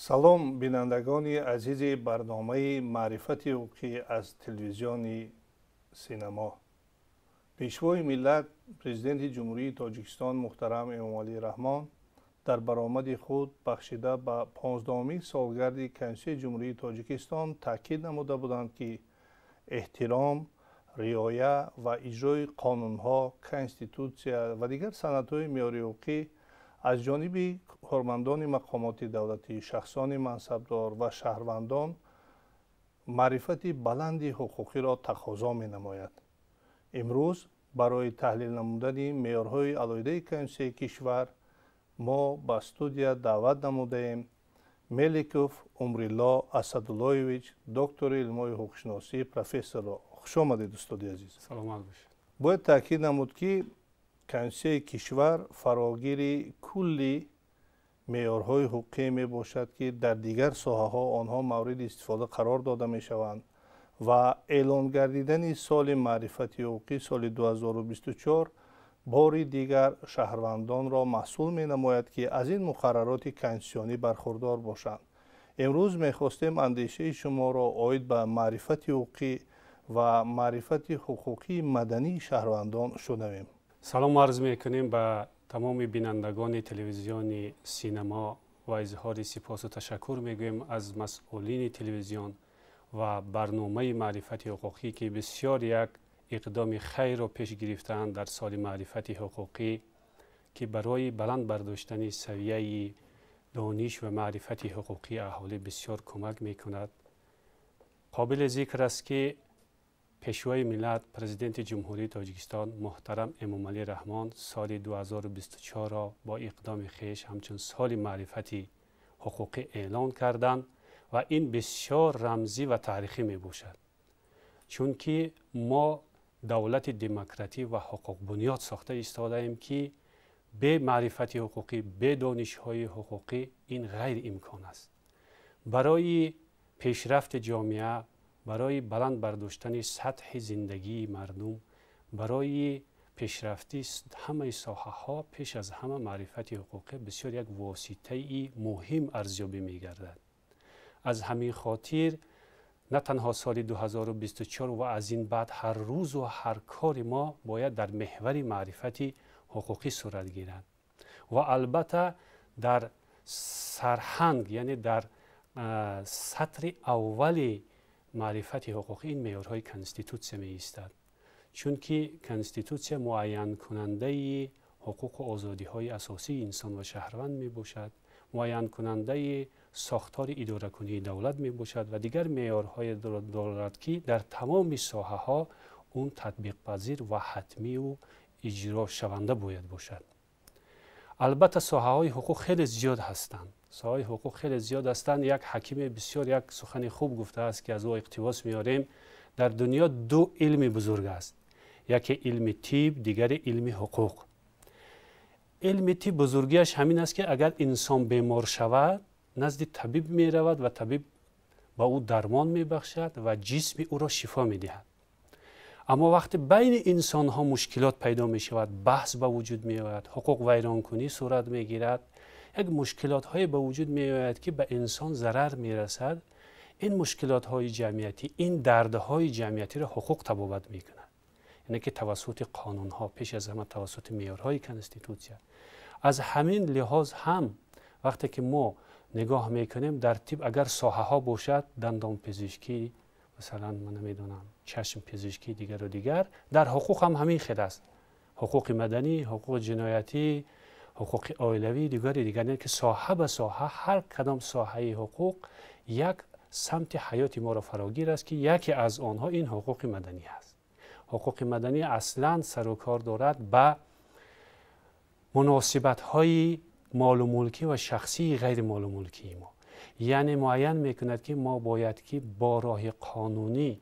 سلام بینندگان عزیز برنامه معرفت حقوقی از تلویزیون سینما. پیشوای ملت پرزیدنت جمهوری تاجیکستان محترم امامعلی رحمان در برآمد خود بخشیده به 15مین سالگرد کنستیتوسیون جمهوری تاجیکستان تاکید نموده بودند که احترام، رعایت و اجرای قانونها، کنستیتوسیا و دیگر سندهای معیاری حقوقی از جانب کارمندان مقامات دولتی، شخصان منصبدار و شهروندان معرفت بلند حقوقی را تقاضا می نماید. امروز برای تحلیل نمودن معیارهای علایده کنستیتوسیون کشور ما به استودیو دعوت نموده ایم ملیکوف عمرالله اسداللهویچ، دکتر علمای حقوقشناسی، پروفسور را. خوش آمدید استادی عزیز. سلام علیکم. باید تاکید نمود که کنستیتوسیون کشور فراگیر کلی معیارهای حقوقی می باشد که در دیگر ساحه‌ها آنها مورد استفاده قرار داده می شوند و اعلان گردیدن سال معرفت حقوقی سال 2024 بار دیگر شهروندان را مسئول می نماید که از این مقررات کنستیتوسیونی برخوردار باشند. امروز می خواستیم اندیشه شما را عاید به معرفت حقوقی و معرفت حقوقی مدنی شهروندان شنویم. سلام عرض میکنیم به تمام بینندگان تلویزیون سینما و اظهار سپاس و تشکر میگویم از مسئولین تلویزیون و برنامه معرفت حقوقی که بسیار یک اقدام خیر را پیش گرفتند در سال معرفت حقوقی که برای بلند برداشتن سویه دانش و معرفت حقوقی اهالی بسیار کمک میکند. قابل ذکر است که پیشوای ملت پرزیدنت جمهوری تاجیکستان محترم امامعلی رحمان سال 2024 را با اقدام خیش همچون سال معرفت حقوقی اعلان کردند و این بسیار رمزی و تاریخی می باشد، چون که ما دولت دموکراتی و حقوق بنیاد ساخته ایستاده ایم که به معرفت حقوقی، به دانش‌های حقوقی این غیر امکان است. برای پیشرفت جامعه، برای بلند برداشتن سطح زندگی مردم، برای پیشرفتی همه ساحه ها پیش از همه معرفت حقوقی بسیار یک واسطه مهم ارزیابی می گردد. از همین خاطر نه تنها سال 2024 و از این بعد هر روز و هر کار ما باید در محور معرفت حقوقی صورت گیرد و البته در سرهنگ، یعنی در سطر اول معرفت حقوقی این معیارهای کنستیتوسیا می ایستد، چون که کنستیتوسیا معین کننده حقوق و آزادی های اساسی انسان و شهروند می باشد، معین کننده ساختار اداره کنی دولت می باشد و دیگر معیارهای دولت که در تمام ساحه ها اون تطبیق پذیر و حتمی و اجرا شونده باید باشد. البته ساحه های حقوق خیلی زیاد هستند. ساحه حقوق خیلی زیاد هستند. یک حکیم بسیار یک سخن خوب گفته است که از او اقتباس میاریم: در دنیا دو علم بزرگ است، یکی علم طب، دیگر علم حقوق. علم طب بزرگیش همین است که اگر انسان بیمار شود نزد طبیب می رود و طبیب با او درمان می بخشد و جسم او را شفا می دهد. اما وقتی بین انسان ها مشکلات پیدا می شود، بحث به وجود می آید، حقوق ویران کنی صورت می گیرد، یک مشکلات های به وجود می آید که به انسان ضرر می رسد، این مشکلات های جمعیتی، این دردهای جمعیتی را حقوق تبابت می کند. یعنی که توسط قانون ها، پیش از همه توسط معیارهای کنستیتوسیا. از همین لحاظ هم وقتی که ما نگاه می کنیم در طب اگر ساحه ها باشد، دندان پزشکی، مثلا من نمیدونم چشم پزشکی، دیگر و دیگر، در حقوق هم همین خیلی است. حقوق مدنی، حقوق جنایتی، حقوق عائلوی، دیگر نه که ساحه به ساحه هر کدام ساحه حقوق یک سمت حیات ما را فراگیر است که یکی از آنها این حقوق مدنی است. حقوق مدنی اصلا سر و کار دارد به مناسبت های مال و ملکی و شخصی غیر مال و ملکی ما، یعنی معین میکند که ما باید که با راه قانونی،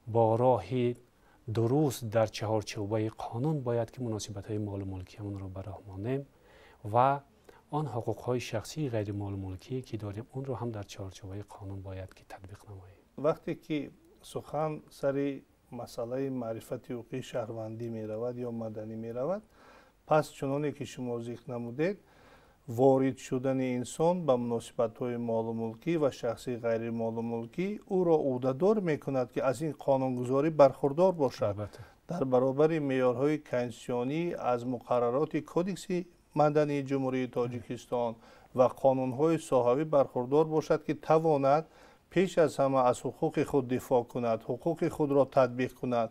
با راه درست در چهارچوبه قانون باید که مناسبت های مال و ملکیمون رو برآوریم و آن حقوق های شخصی غیر مال و ملکی که داریم اون رو هم در چهارچوبه قانون باید که تطبیق نماییم. وقتی که سخن سر مسئله معرفت حقوقی شهروندی می رود یا مدنی می رود، پس چنانه که شما ذکر نمودید وارد شدن انسان به مناسبت‌های مال و ملکی و شخصی غیر مال و ملکی او را عهده‌دار می‌کند که از این قانونگذاری برخوردار باشد. در برابر معیارهای کنستیتوشنی از مقررات کدکس مدنی جمهوری تاجیکستان و قانون‌های ساحوی برخوردار باشد که تواند پیش از همه از حقوق خود دفاع کند، حقوق خود را تطبیق کند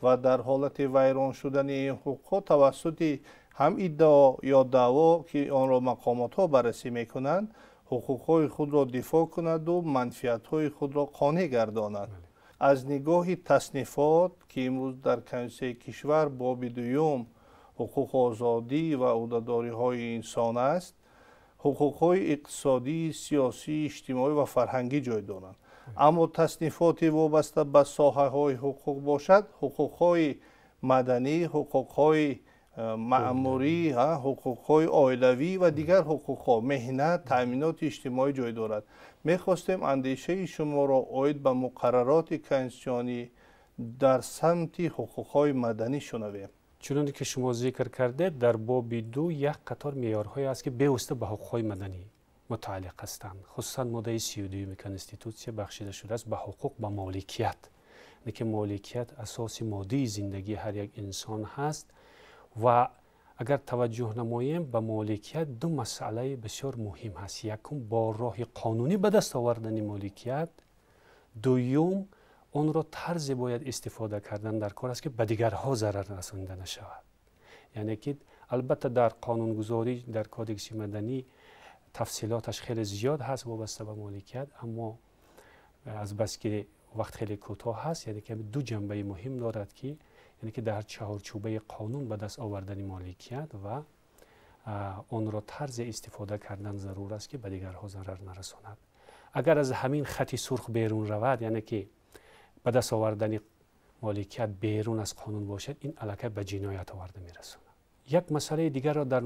و در حالت ویران شدن این حقوق توسط هم ادعا یا دعوا که آن را مقامات ها بررسی میکنند حقوق خود را دفاع کند و منفعت های خود را قانع گرداند. از نگاه تصنیفات که امروز در کنستیتوسیون کشور باب دوم حقوق آزادی و عهده‌داری های انسان است، حقوق های اقتصادی، سیاسی، اجتماعی و فرهنگی جای دارند. اما تصنیفات وابسته به ساحه های حقوق باشد، حقوق های مدنی، حقوق های مأموری، حقوق های عائلوی و دیگر حقوق ها، مهنت، تأمینات اجتماعی جای دارد. میخواستیم اندیشه شما را عاید به مقررات کنستیتوشنی در سمت حقوق های مدنی شنویم. چنانکه که شما ذکر کرده در باب 2 یک قطار معیارهایی است که پیوسته به حقوق‌های مدنی متعلق هستند. خصوصا ماده 32 کنستیتوسیون بخشیده شده است به حقوق به مالکیت، که مالکیت اساس مادی زندگی هر یک انسان هست و اگر توجه نماییم به مالکیت دو مسئله بسیار مهم هست. یکم با راه قانونی به دست آوردن مالکیت، دوم اون را طرز باید استفاده کردن در کار است که به دیگرها ضرر رسانده نشود. یعنی که البته در قانونگذاری در کدکس مدنی تفصیلاتش خیلی زیاد هست وابسته به مالکیت، اما از بس که وقت خیلی کوتاه هست، یعنی که دو جنبه مهم دارد که یعنی که در چهارچوبه قانون به دست آوردن مالکیت و اون را طرز استفاده کردن ضرور است که به دیگرها ضرر نرساند. اگر از همین خط سرخ بیرون رود، یعنی که به دست آوردن مالکیت بیرون از قانون باشد، این الکی به جنایت آورده میرساند. یک مسئله دیگر را در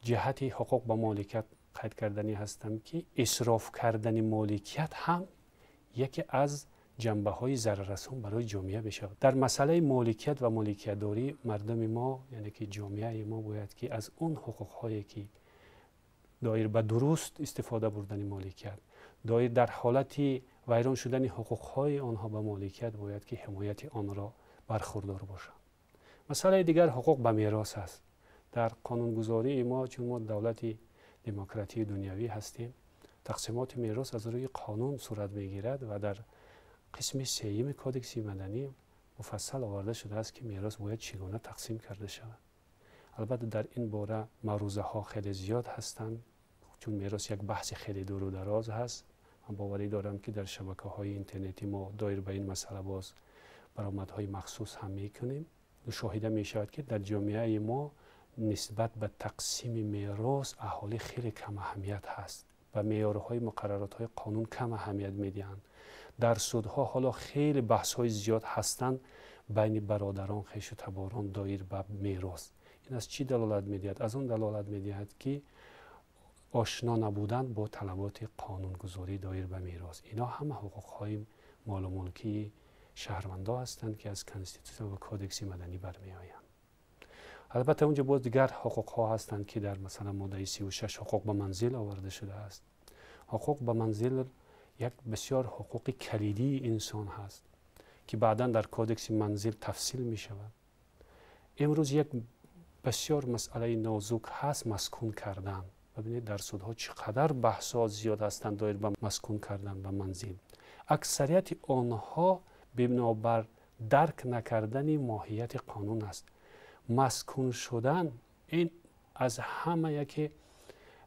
جهت حقوق به مالکیت قید کردنی هستم که اسراف کردن مالکیت هم یکی از جنبه های ضرررسان برای جامعه بشه. در مسئله مالکیت و مالکیت داری مردم ما، یعنی که جامعه ما باید که از اون حقوق هایی که دایر به درست استفاده بردن مالکیت، دایر در حالت ویران شدن حقوق های آنها به مالکیت باید که حمایت آن را برخوردار باشند. مسئله دیگر حقوق به میراث است. در قانونگذاری ما، چون ما دولت دموکراتی دنیوی هستیم، تقسیمات میراث از روی قانون صورت میگیرد و در قسم 3 کدکس مدنی مفصل آورده شده است که میراث باید چگونه تقسیم کرده شود. البته در این باره معروضه ها خیلی زیاد هستند، چون میراث یک بحث خیلی دور و دراز هست. من باوری دارم که در شبکه‌های اینترنتی ما دایر به این مسئله باز برآمدهای مخصوص هم میکنیم. مشاهده میشود که در جامعه ما نسبت به تقسیم میراث اهالی خیلی کم اهمیت هست و معیارهای مقررات‌های قانون کم اهمیت میدهند. در سودها حالا خیلی بحث‌های زیاد هستند بین برادران، خویش و تباران دایر به میراث. این از چی دلالت میدهد؟ از اون دلالت میدهد که آشنا نبودن با طلبات قانونگذاری دایر به میراث. اینا همه حقوق‌های مال و ملکی شهروندان هستند که از کنستیتوسیون و کدکس مدنی برمیآیند. البته اونجا باز دیگر حقوق‌ها هستند که در مثلا ماده 36 حقوق به منزل آورده شده است. حقوق به منزل یک بسیار حقوق کلیدی انسان هست که بعداً در کدکس منزل تفصیل می شود. امروز یک بسیار مسئله نازک هست مسکون کردن. ببینید در سودها چقدر بحث‌ها زیاد هستند دایر به مسکون کردن به منزل. اکثریت آنها بنابر درک نکردن ماهیت قانون است. مسکون شدن این از همه یک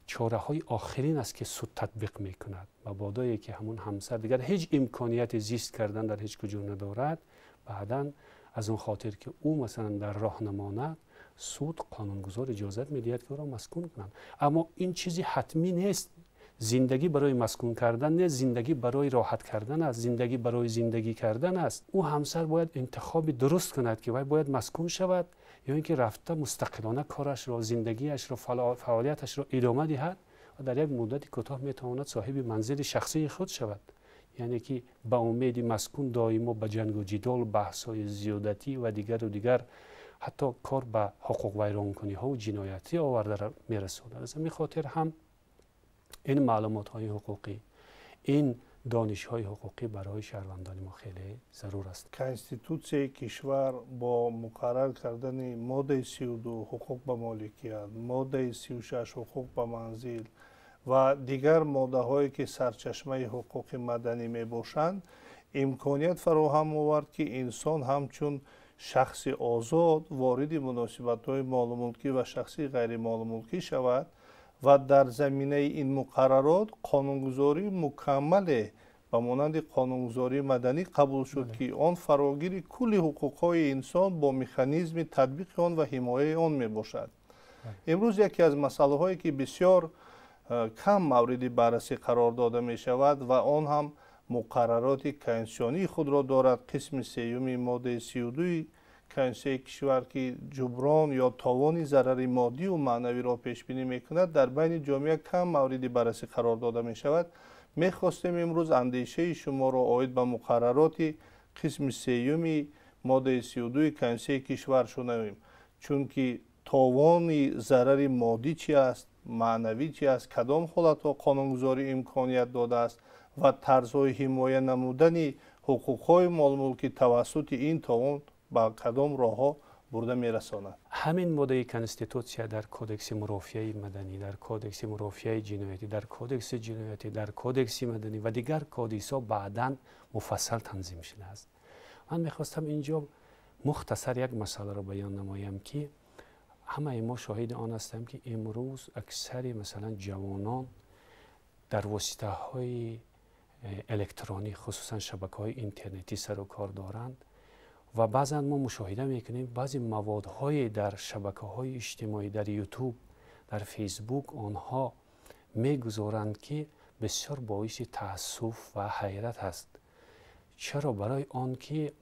چاره های آخرین است که سود تطبیق می کند. مبادایی که همون همسر دیگر هیچ امکانیت زیست کردن در هیچ کجا ندارد، بعداً از اون خاطر که او مثلا در راه نماند، سود قانونگذار اجازت میدهد که او را مسکون کنند. اما این چیزی حتمی نیست. زندگی برای مسکون کردن نه، زندگی برای راحت کردن است، زندگی برای زندگی کردن است. او همسر باید انتخاب درست کند که باید مسکون شود یا اینکه رفته مستقلانه کارش را، زندگیش را، فعالیتش را ادامه دهد و در یک مدت کوتاه میتواند صاحب منزل شخصی خود شود. یعنی که با امید مسکون دائما به جنگ و جدال، بحث‌های زیادتی و دیگر حتی کار به حقوق ویرانکنی ها و جنایتی آورده میرسونه. از همین خاطر هم این معلومات های حقوقی، این دانش های حقوقی برای شهروندان ما خیلی ضرور است. کنستیتوسیای کشور با مقرر کردن ماده 32 حقوق به مالکیت، ماده 36 حقوق به منزل و دیگر ماده هایی که سرچشمه حقوق مدنی می باشند، امکانیت فراهم آورد که انسان همچون شخص آزاد وارد مناسبت های مال ملکی و شخصی غیر مال ملکی شود و در زمینه این مقررات قانونگذاری مکمل به مانند قانونگذاری مدنی قبول شد که آن فراگیر کل حقوق‌های انسان با مکانیزم تطبیق آن و حمایت آن می باشد. امروز یکی از مسائل‌هایی که بسیار کم مورد بررسی قرار داده می شود و آن هم مقررات کنستیتوشنی خود را دارد، قسم سیوم ماده 32 کنستیتوسیای کشور که جبران یا تاوان ضرر مادی و معنوی را پیش بینی می کند در بین جامعه کم مورد بررسی قرار داده می شود. می خواستیم امروز اندیشه شما را عاید به مقررات قسم سیوم ماده 32 کنستیتوسیای کشور شنویم، چون که تاوان ضرر مادی چی است، معنوی چی است، کدام حالت‌ها قانونگذاری امکانیت داده است و طرزهای حمایت نمودن حقوق‌های مال ملکی توسط این تاوان با کدام راه‌ها برده می‌رساند. همین ماده کنستیتوسیا در کودکس مرافعه مدنی، در کودکس مرافعه جنایتی، در کودکس جنایتی، در کودکس مدنی و دیگر کودکس‌ها بعداً مفصل تنظیم شده است. من می‌خواستم اینجا مختصر یک مسئله را بیان نمایم که همه ما شاهد آن هستیم که امروز اکثر مثلا جوانان در واسطه‌های الکترونیک خصوصا شبکه‌های اینترنتی سر و کار دارند و بعضا ما مشاهده میکنیم بعضی موادهای در شبکه‌های اجتماعی، در یوتیوب، در فیسبوک آنها میگذارند که بسیار باعث تأسف و حیرت است. چرا؟ برای آنکه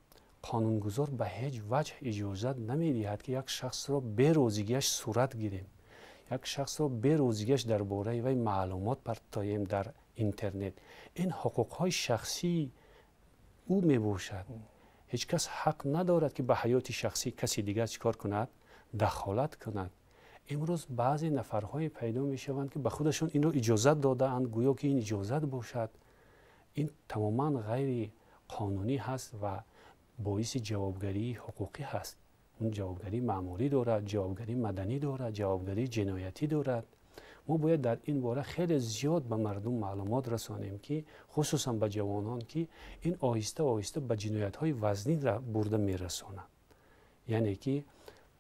قانونگذار به هیچ وجه اجازت نمیدهد که یک شخص را به روزیگیش صورت گیریم، یک شخص را به روزیگیش درباره وی معلومات پرتاییم در اینترنت. این حقوق‌های شخصی او میباشد. هیچ کس حق ندارد که به حیات شخصی کسی دیگر چیکار کند، دخالت کند. امروز بعضی نفرهای پیدا میشوند که به خودشون این رو اجازت داده اند، گویا که این اجازت باشد. این تماما غیر قانونی هست و باعث جوابگری حقوقی هست. اون جوابگری معمولی دارد، جوابگری مدنی دارد، جوابگری جنایتی دارد. ما باید در این باره خیلی زیاد به مردم معلومات رسانیم که خصوصا به جوانان که این آهسته آهسته به جنایت‌های وزنی را برده میرسانند. یعنی که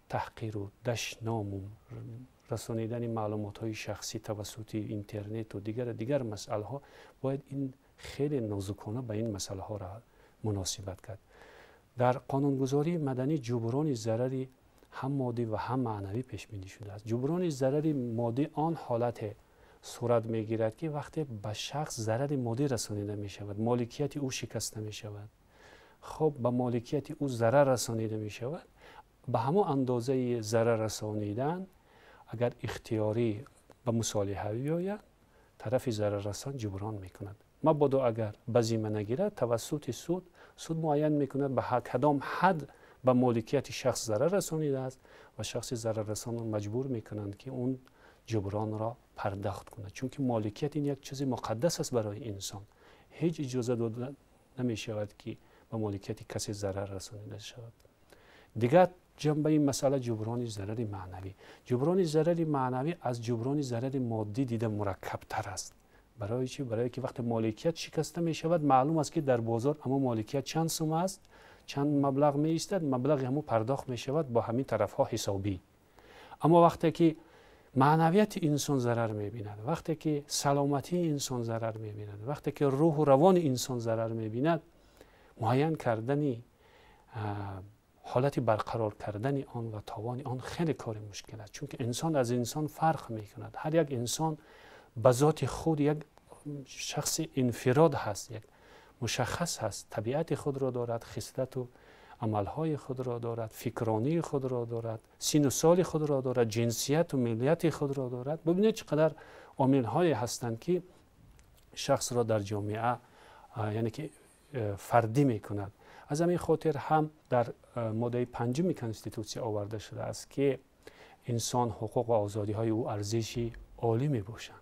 تحقیر و دشنام و رسانیدن معلومات‌های شخصی توسط اینترنت و دیگر مسائل‌ها باید این خیلی نازکانه به این مسائل‌ها را مناسبت کرد. در قانونگذاری مدنی جبران ضرری هم مادی و هم معنوی پیش بینی شده است. جبران ضرر مادی آن حالت صورت میگیرد که وقتی به شخص ضرر مادی رسانیده می شود، مالکیت او شکسته می شود. خب به مالکیت او ضرر رسانیده می شود. به همون اندازه ضرر رسانیدن اگر اختیاری به مصالحه بیاید، طرف ضرر رسان جبران می کند. مبادا اگر بزیمه نگیرد، توسط سود معین می کند به کدام حد به مالکیت شخص ضرر رسانیده است و شخص ضرر رسان مجبور می کنند که اون جبران را پرداخت کند، چون که مالکیت این یک چیز مقدس است برای انسان. هیچ اجازه داده نمی شود که به مالکیت کسی ضرر رسانیده شود. دیگر جنبه این مسئله جبران ضرر معنوی. جبران ضرر معنوی از جبران ضرر مادی دیده مرکب تر است. برای چی؟ برای که وقت مالکیت شکسته می شود معلوم است که در بازار اما مالکیت چند سوم است، چند مبلغ می ایستد، مبلغ همو پرداخت می شود با همین طرف ها حسابی. اما وقتی که معنویت انسان ضرر می بیند، وقتی که سلامتی انسان ضرر می بیند، وقتی که روح و روان انسان ضرر می بیند، معین کردن حالتی برقرار کردن آن و تاوان آن خیلی کار مشکل است، چون که انسان از انسان فرق می کند. هر یک انسان به ذات خود یک شخص انفراد هست، یک مشخص هست، طبیعت خود را دارد، خصلت و عملهای خود را دارد، فکرانی خود را دارد، سین و سال خود را دارد، جنسیت و ملیت خود را دارد. ببینید چقدر عامل‌های هستند که شخص را در جامعه یعنی که فردی می کند. از همین خاطر هم در ماده 5 کنستیتوسیون آورده شده است که انسان حقوق و آزادی های او ارزشی عالی می باشند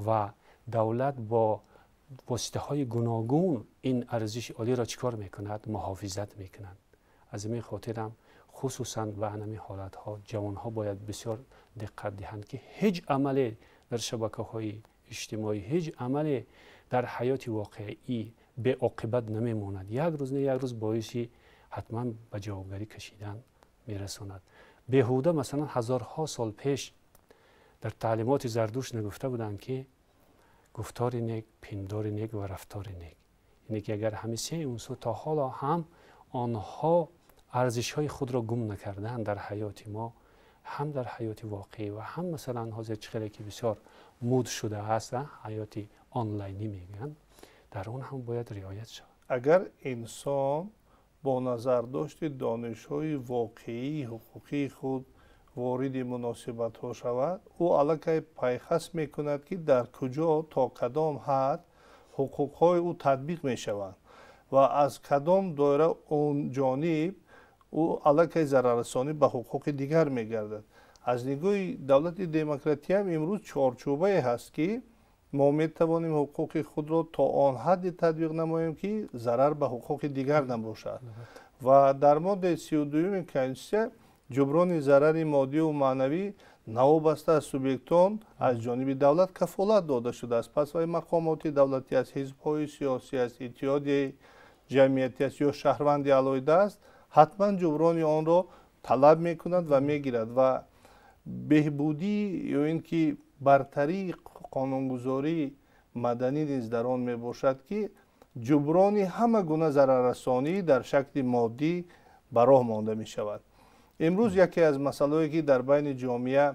و دولت با واسطه های گوناگون این ارزش عالی را چیکار میکند؟ محافظت میکنند. از همین خاطر هم خصوصا به همین حالت ها جوان ها باید بسیار دقت دهند که هیچ عمل در شبکه های اجتماعی، هیچ عمل در حیات واقعی به عاقبت نمیماند. یک روز نه یک روز باعثی حتما به جوابگری کشیدن میرساند. بیهوده مثلا هزارها سال پیش در تعلیمات زردوشت نگفته بودند که گفتار نیک، پندار نیک و رفتار نیک، یعنی که اگر همیشه اونسو تا حالا هم آنها ارزش های خود را گم نکردن در حیات ما، هم در حیات واقعی و هم مثلا حاضر چخیلی که بسیار مود شده هست، حیات آنلاینی میگن، در اون هم باید رعایت شود. اگر انسان با نظر داشت دانش های واقعی حقوقی خود وارد مناسبت ها شود، او علاقه پیخست می کند که در کجا تا کدام حد حقوق های او تطبیق می شوند و از کدام دایره اون جانب او علاقه ضرررسانی به حقوق دیگر می گردد. از نگاه دولت دموکراتی هم امروز چارچوبه هست که ما می توانیم حقوق خود را تا آن حد تطبیق نماییم که ضرر به حقوق دیگر نباشد و در ماده 32 کنستیتوسیون جبران ضرر مادی و معنوی نوابسته از سوبیکتان از جانب دولت کفالت داده شده است. پس مقامات دولتی از حزب‌های سیاسی، از اتحاد جمعیتی است یا شهروند علاوه است، حتما جبران آن را طلب می‌کنند و می‌گیرد و بهبودی یا اینکه برتری قانونگذاری مدنی نیز در آن میباشد که جبران همه گونه ضرررسانی در شکل مادی براه مانده می شود. امروز یکی از مسائلی که در بین جامعه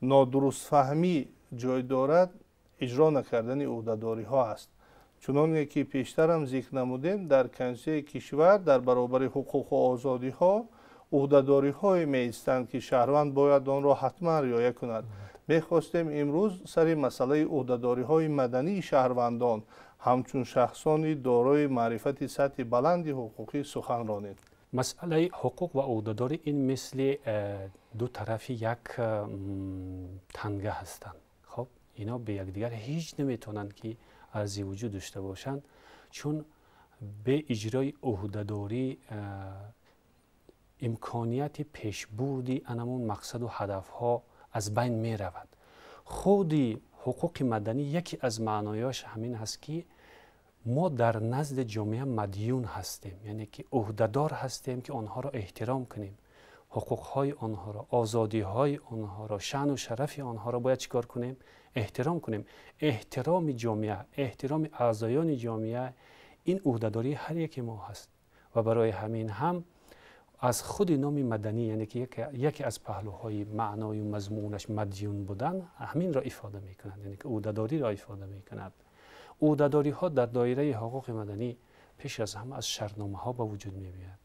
نادرست فهمی جای دارد اجرا نکردن عهده‌داری ها است. چنانکه که پیشتر هم ذکر نمودیم در کنستیتوسیون کشور در برابر حقوق و آزادی ها عهده‌داری های می ایستند که شهروند باید آن را حتما رعایت کند. میخواستیم امروز سر مسئله عهده‌داری های مدنی شهروندان همچون شخصانی دارای معرفت سطح بلندی حقوقی سخن رانید. مسئله حقوق و عهده‌داری این مثل دو طرف یک تنگه هستند. خب اینا به یکدیگر هیچ نمیتونند که ارزی وجود داشته باشند، چون به اجرای عهده‌داری امکانیت پیشبردی انمون مقصد و هدفها از بین می رود. خودی حقوق مدنی یکی از معنایاش همین هست که ما در نزد جامعه مدیون هستیم، یعنی که عهده‌دار هستیم که آنها را احترام کنیم، حقوقهای آنها را، آزادیهای آنها را، شأن و شرف آنها را باید چیکار کنیم؟ احترام کنیم. احترام جامعه، احترام اعضایان جامعه، این عهده‌داری هر یک ما هست و برای همین هم از خود نام مدنی، یعنی که یکی از پهلوهای معنای و مضمونش مدیون بودن، همین را افاده می‌کند، یعنی که عهده‌داری را افاده می‌کند. عهده‌داری ها در دایره حقوق مدنی پیش از همه از شرطنامه ها به وجود می‌آید.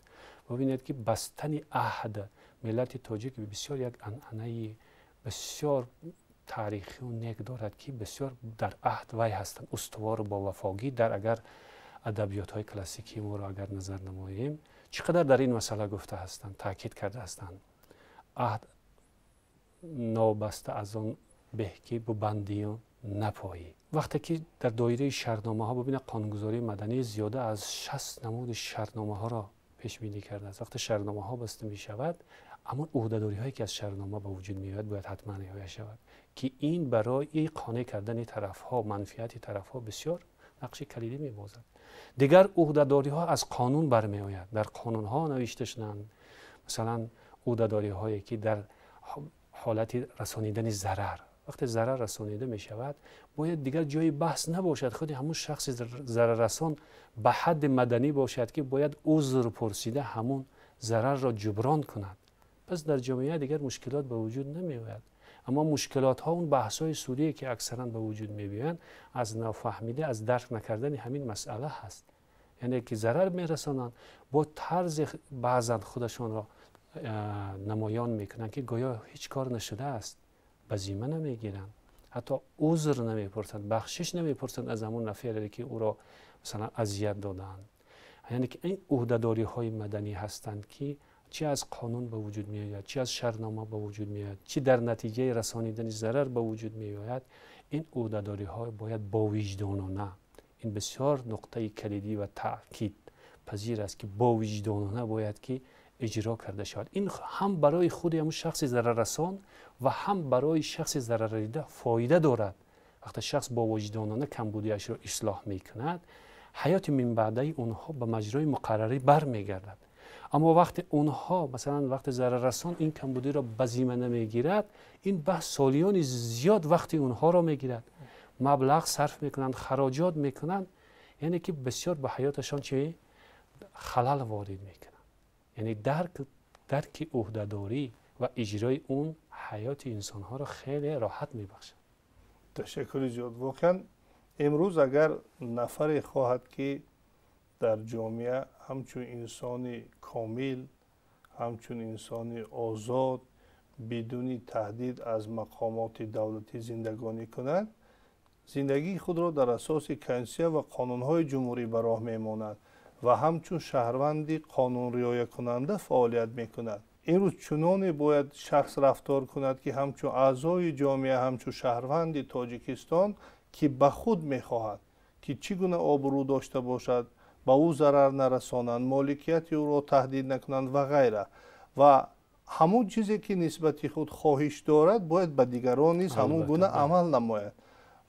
ببینید که بستن عهد ملت تاجیک بسیار یک عنعنه بسیار تاریخی و نیک دارد که بسیار در عهد وی هستند، استوار و با وفاگی. در اگر ادبیات های کلاسیکی ما را اگر نظر نماییم چقدر در این مسئله گفته هستند، تاکید کرده هستند. عهد نابسته از آن به که به بندیان نپایی. وقتی که در دایره شرطنامه ها ببینید قانونگذاری مدنی زیاده از 60 نمود شرطنامه ها را پیش بینی کرده است. وقتی شرطنامه ها بسته می شود، اما عهده‌داری هایی که از شرطنامه به وجود می آید باید حتما رعایت شود که این برای قانع کردن طرف ها، منفعت طرف ها بسیار نقش کلیدی می بازد. دیگر عهده‌داری ها از قانون برمی آید. در قانون ها نوشته شدند مثلا عهده‌داری هایی که در حالت رسانیدن ضرر، وقتی ضرر رسانیده می شود باید دیگر جای بحث نباشد، خود همون شخص ضرر رسان به حد مدنی باشد که باید عذر پرسیده همون ضرر را جبران کند. پس در جامعه دیگر مشکلات به وجود نمی آید. اما مشکلات ها اون بحث های سوری که اکثرا به وجود می بیاین از نافهمیده، از درک نکردن همین مسئله هست. یعنی که ضرر می رسانند با طرز بعضا خودشان را نمایان میکنن که گویا هیچ کار نشده است، بزیمه نمیگیرند، حتی عذر نمیپرسند، بخشش نمیپرسند از همون نفری که او را مثلا اذیت دادند. یعنی که این عهده‌داری های مدنی هستند که چی از قانون به وجود می آید، چی از شرطنامه به وجود می آید، چی در نتیجه رسانیدن ضرر به وجود می آید. این عهده‌داری ها باید با وجدانانه، این بسیار نقطه کلیدی و تاکید پذیر است که با وجدانانه باید که اجرا کرده شود. این هم برای خود همون شخص ضرر رسان و هم برای شخص ضرر دیده فایده دارد. وقتی شخص با وجدانانه کمبودیش را اصلاح میکند، حیات من بعده اونها به مجرای مقرری برمیگردد. اما وقتی اونها مثلا وقت ضرر رسان این کمبودی را به ذمه نمیگیرد، این بحث سالیان زیاد وقتی اونها را میگیرد، مبلغ صرف میکنند، خراجات میکنند، یعنی که بسیار به حیاتشان چی خلل وارد میکنند. یعنی درک عهده‌داری و اجرای اون حیات انسان ها را خیلی راحت میبخشد. تشکر زیاد. واقعا امروز اگر نفری خواهد که در جامعه همچون انسان کامل، همچون انسان آزاد، بدون تهدید از مقامات دولتی زندگانی کند، زندگی خود را در اساس کنسیه و قانونهای جمهوری به راه میماند و همچون شهروندی قانون رعایت کننده فعالیت میکند. این روز چنان باید شخص رفتار کند که همچون اعضای جامعه، همچون شهروندی تاجیکستان که به خود میخواهد که چگونه آبرو داشته باشد، به او ضرر نرسانند، مالکیت او را تهدید نکنند و غیره، و همون چیزی که نسبت خود خواهش دارد باید به دیگران نیز همون گونه عمل نماید.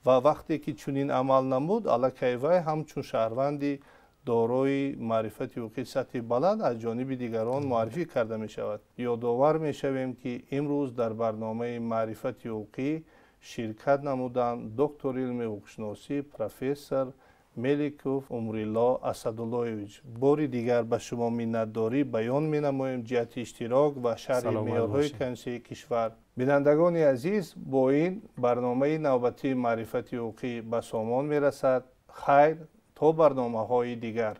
و وقتی که چنین عمل نمود، علاکه وی همچون شهروندی دارای معرفت حقوقی سطح بلند از جانب دیگران معرفی کرده می شود. یادآور می شویم که امروز در برنامه معرفت حقوقی شرکت نمودند دکتر علم حقوقشناسی پروفسور ملیکوف عمرالله اسداللهویچ. باری دیگر به شما منتداری بیان می نماییم جهت اشتراک و شرح معیارهای کنسیه کشور. بینندگان عزیز، با این برنامه نوبتی معرفت حقوقی به سامان می رسد. خیر تا برنامه های دیگر.